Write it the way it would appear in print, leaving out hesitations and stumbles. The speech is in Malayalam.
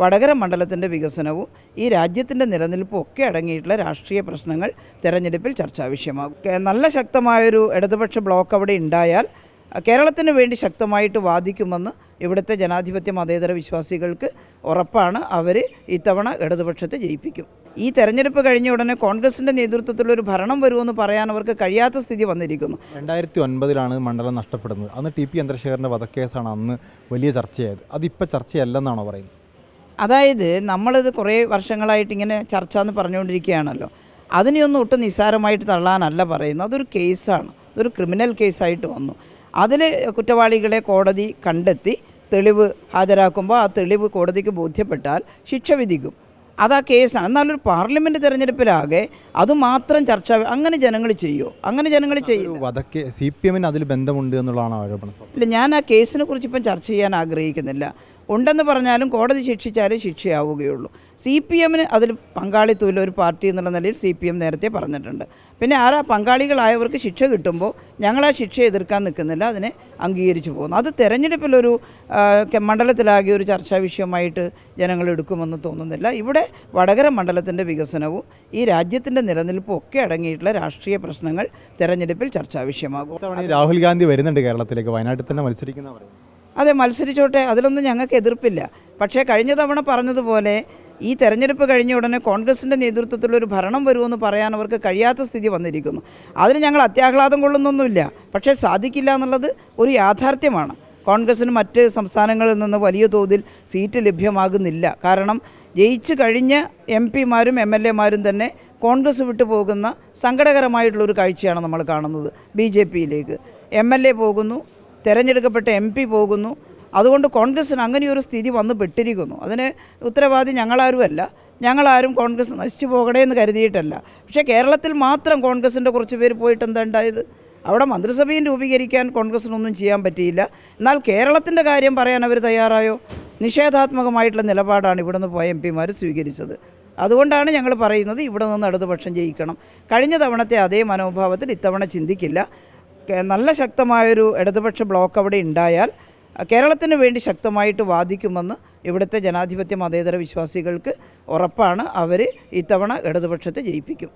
വടകര മണ്ഡലത്തിൻ്റെ വികസനവും ഈ രാജ്യത്തിൻ്റെ നിലനിൽപ്പും ഒക്കെ അടങ്ങിയിട്ടുള്ള രാഷ്ട്രീയ പ്രശ്നങ്ങൾ തെരഞ്ഞെടുപ്പിൽ ചർച്ചാ വിഷയമാകും. നല്ല ശക്തമായൊരു ഇടതുപക്ഷ ബ്ലോക്ക് അവിടെ ഉണ്ടായാൽ കേരളത്തിന് വേണ്ടി ശക്തമായിട്ട് വാദിക്കുമെന്ന് ഇവിടുത്തെ ജനാധിപത്യ മതേതര വിശ്വാസികൾക്ക് ഉറപ്പാണ്. അവർ ഇത്തവണ ഇടതുപക്ഷത്തെ ജയിപ്പിക്കും. ഈ തെരഞ്ഞെടുപ്പ് കഴിഞ്ഞ ഉടനെ കോൺഗ്രസിൻ്റെ നേതൃത്വത്തിലൊരു ഭരണം വരുമെന്ന് പറയാൻ അവർക്ക് കഴിയാത്ത സ്ഥിതി വന്നിരിക്കുന്നു. 2009 മണ്ഡലം നഷ്ടപ്പെടുന്നത്. അന്ന് ടി പി ചന്ദ്രശേഖരൻ്റെ വധക്കേസാണ് അന്ന് വലിയ ചർച്ചയായത്. അതിപ്പോൾ ചർച്ചയല്ലെന്നാണോ പറയുന്നത്? അതായത് നമ്മളിത് കുറേ വർഷങ്ങളായിട്ട് ഇങ്ങനെ ചർച്ച എന്ന് പറഞ്ഞുകൊണ്ടിരിക്കുകയാണല്ലോ. അതിനെയൊന്നും ഒട്ടും നിസ്സാരമായിട്ട് തള്ളാനല്ല പറയുന്നത്. അതൊരു കേസാണ്, അതൊരു ക്രിമിനൽ കേസായിട്ട് വന്നു. അതിൽ കുറ്റവാളികളെ കോടതി കണ്ടെത്തി തെളിവ് ഹാജരാക്കുമ്പോൾ ആ തെളിവ് കോടതിക്ക് ബോധ്യപ്പെട്ടാൽ ശിക്ഷ വിധിക്കും. അതാ കേസാണ്. എന്നാലൊരു പാർലമെൻറ്റ് തെരഞ്ഞെടുപ്പിലാകെ അതുമാത്രം ചർച്ച അങ്ങനെ ജനങ്ങൾ ചെയ്യുമോ? അങ്ങനെ ജനങ്ങൾ ചെയ്യും. CPM അതിൽ ബന്ധമുണ്ട് എന്നുള്ളതാണ് ആരോപണം. ഇല്ല, ഞാൻ ആ കേസിനെ കുറിച്ച് ഇപ്പം ചർച്ച ചെയ്യാൻ ആഗ്രഹിക്കുന്നില്ല. ഉണ്ടെന്ന് പറഞ്ഞാലും കോടതി ശിക്ഷിച്ചാലേ ശിക്ഷയാവുകയുള്ളൂ. CPM അതിൽ പങ്കാളിത്തമില്ല. ഒരു പാർട്ടി എന്നുള്ള നിലയിൽ CPM നേരത്തെ പറഞ്ഞിട്ടുണ്ട്. പിന്നെ പങ്കാളികളായവർക്ക് ശിക്ഷ കിട്ടുമ്പോൾ ഞങ്ങളാ ശിക്ഷ എതിർക്കാൻ നിൽക്കുന്നില്ല, അതിനെ അംഗീകരിച്ചു പോകുന്നു. അത് തെരഞ്ഞെടുപ്പിലൊരു മണ്ഡലത്തിലാകെ ഒരു ചർച്ചാ വിഷയമായിട്ട് ജനങ്ങൾ എടുക്കുമെന്ന് തോന്നുന്നില്ല. ഇവിടെ വടകര മണ്ഡലത്തിൻ്റെ വികസനവും ഈ രാജ്യത്തിൻ്റെ നിലനിൽപ്പും ഒക്കെ അടങ്ങിയിട്ടുള്ള രാഷ്ട്രീയ പ്രശ്നങ്ങൾ തെരഞ്ഞെടുപ്പിൽ ചർച്ചാ വിഷയമാകും. രാഹുൽ ഗാന്ധി വരുന്നുണ്ട് കേരളത്തിലേക്ക്, വയനാട്ടിൽ തന്നെ മത്സരിക്കുന്ന പറയുന്നത്. അതെ, മത്സരിച്ചോട്ടെ, അതിലൊന്നും ഞങ്ങൾക്ക് എതിർപ്പില്ല. പക്ഷേ കഴിഞ്ഞ തവണ പറഞ്ഞതുപോലെ ഈ തെരഞ്ഞെടുപ്പ് കഴിഞ്ഞ ഉടനെ കോൺഗ്രസിൻ്റെ നേതൃത്വത്തിലൊരു ഭരണം വരുമെന്ന് പറയാൻ അവർക്ക് കഴിയാത്ത സ്ഥിതി വന്നിരിക്കുന്നു. അതിന് ഞങ്ങൾ അത്യാഹ്ലാദം കൊള്ളുന്നൊന്നുമില്ല. പക്ഷേ സാധിക്കില്ല എന്നുള്ളത് ഒരു യാഥാർത്ഥ്യമാണ്. കോൺഗ്രസ്സിന് മറ്റ് സംസ്ഥാനങ്ങളിൽ നിന്ന് വലിയ തോതിൽ സീറ്റ് ലഭ്യമാകുന്നില്ല. കാരണം ജയിച്ചു കഴിഞ്ഞ MP-മാരും MLA-മാരും തന്നെ കോൺഗ്രസ് വിട്ടു പോകുന്ന സങ്കടകരമായിട്ടുള്ളൊരു കാഴ്ചയാണ് നമ്മൾ കാണുന്നത്. BJP-യിലേക്ക് MLA പോകുന്നു, തിരഞ്ഞെടുക്കപ്പെട്ട MP പോകുന്നു. അതുകൊണ്ട് കോൺഗ്രസ്സിന് അങ്ങനെയൊരു സ്ഥിതി വന്നു പെട്ടിരിക്കുന്നു. അതിന് ഉത്തരവാദി ഞങ്ങളാരുമല്ല. ഞങ്ങളാരും കോൺഗ്രസ് നശിച്ചു പോകണേ എന്ന് കരുതിയിട്ടല്ല. പക്ഷേ കേരളത്തിൽ മാത്രം കോൺഗ്രസിൻ്റെ കുറച്ച് പേര് പോയിട്ട് എന്താ ഉണ്ടായത്? അവിടെ മന്ത്രിസഭയും രൂപീകരിക്കാൻ കോൺഗ്രസ്സിനൊന്നും ചെയ്യാൻ പറ്റിയില്ല. എന്നാൽ കേരളത്തിൻ്റെ കാര്യം പറയാൻ അവർ തയ്യാറായോ? നിഷേധാത്മകമായിട്ടുള്ള നിലപാടാണ് ഇവിടെ നിന്ന് പോയ MP-മാർ സ്വീകരിച്ചത്. അതുകൊണ്ടാണ് ഞങ്ങൾ പറയുന്നത് ഇവിടെ നിന്ന് ഇടതുപക്ഷം ജയിക്കണം. കഴിഞ്ഞ തവണത്തെ അതേ മനോഭാവത്തിൽ ഇത്തവണ ചിന്തിക്കില്ല. നല്ല ശക്തമായൊരു ഇടതുപക്ഷ ബ്ലോക്ക് അവിടെ ഉണ്ടായാൽ കേരളത്തിന് വേണ്ടി ശക്തമായിട്ട് വാദിക്കുമെന്ന് ഇവിടുത്തെ ജനാധിപത്യ മതേതര വിശ്വാസികൾക്ക് ഉറപ്പാണ്. അവർ ഇത്തവണ ഇടതുപക്ഷത്തെ ജയിപ്പിക്കും.